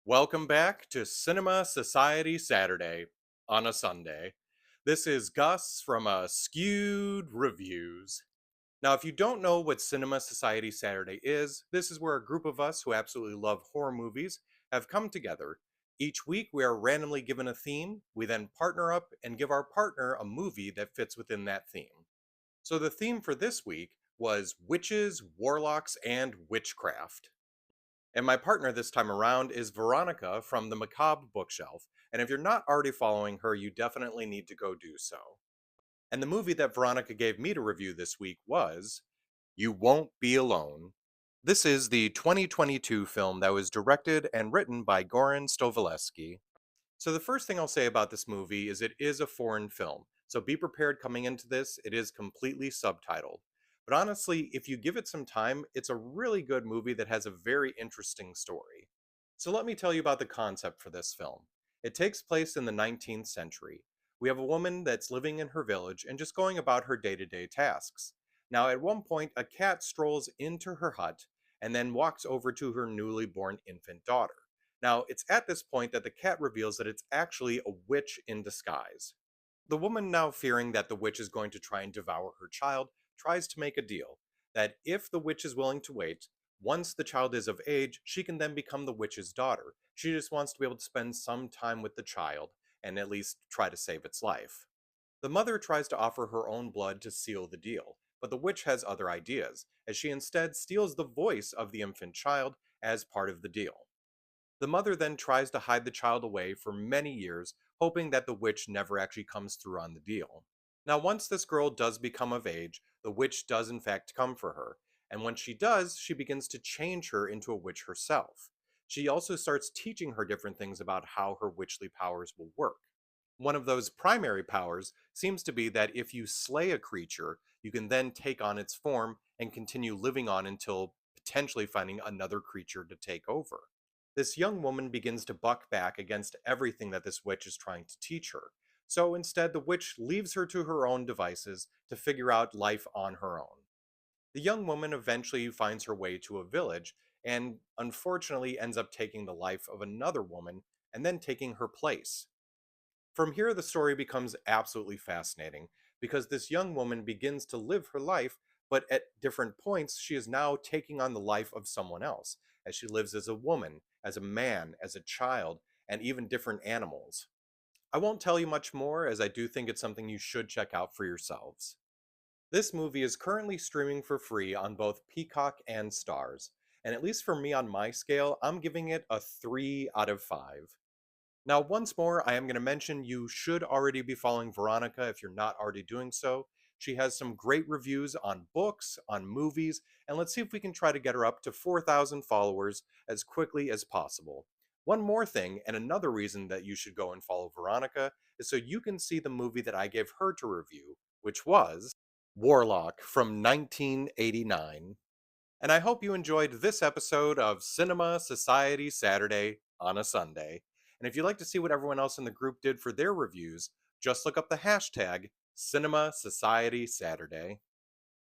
Welcome back to Cinema Society Saturday on a Sunday. This is Gus from Askewed Reviews. Now, if you don't know what Cinema Society Saturday is, this is where a group of us who absolutely love horror movies have come together. Each week, we are randomly given a theme. We then partner up and give our partner a movie that fits within that theme. So, the theme for this week was Witches, Warlocks, and Witchcraft. And my partner this time around is Veronica from the Macabre Bookshelf. And if you're not already following her, you definitely need to go do so. And the movie that Veronica gave me to review this week was You Won't Be Alone. This is the 2022 film that was directed and written by Goran Stovaleski. So the first thing I'll say about this movie is it is a foreign film. So be prepared coming into this, it is completely subtitled. But honestly, if you give it some time, it's a really good movie that has a very interesting story. So let me tell you about the concept for this film. It takes place in the 19th century. We have a woman that's living in her village and just going about her day-to-day tasks. Now, at one point, a cat strolls into her hut and then walks over to her newly born infant daughter. Now, it's at this point that the cat reveals that it's actually a witch in disguise. The woman, now fearing that the witch is going to try and devour her child, tries to make a deal that if the witch is willing to wait, once the child is of age, she can then become the witch's daughter. She just wants to be able to spend some time with the child and at least try to save its life. The mother tries to offer her own blood to seal the deal, but the witch has other ideas, as she instead steals the voice of the infant child as part of the deal. The mother then tries to hide the child away for many years, hoping that the witch never actually comes through on the deal. Now, once this girl does become of age, the witch does in fact come for her, and when she does, she begins to change her into a witch herself. She also starts teaching her different things about how her witchly powers will work. One of those primary powers seems to be that if you slay a creature, you can then take on its form and continue living on until potentially finding another creature to take over. This young woman begins to buck back against everything that this witch is trying to teach her. So instead, the witch leaves her to her own devices to figure out life on her own. The young woman eventually finds her way to a village and unfortunately ends up taking the life of another woman and then taking her place. From here, the story becomes absolutely fascinating because this young woman begins to live her life, but at different points, she is now taking on the life of someone else, as she lives as a woman, as a man, as a child, and even different animals. I won't tell you much more, as I do think it's something you should check out for yourselves. This movie is currently streaming for free on both Peacock and Stars, and at least for me on my scale, I'm giving it a 3 out of 5. Now, once more, I am going to mention you should already be following Veronica if you're not already doing so. She has some great reviews on books, on movies, and let's see if we can try to get her up to 4,000 followers as quickly as possible. One more thing, and another reason that you should go and follow Veronica, is so you can see the movie that I gave her to review, which was Warlock from 1989. And I hope you enjoyed this episode of Cinema Society Saturday on a Sunday. And if you'd like to see what everyone else in the group did for their reviews, just look up the hashtag Cinema Society Saturday.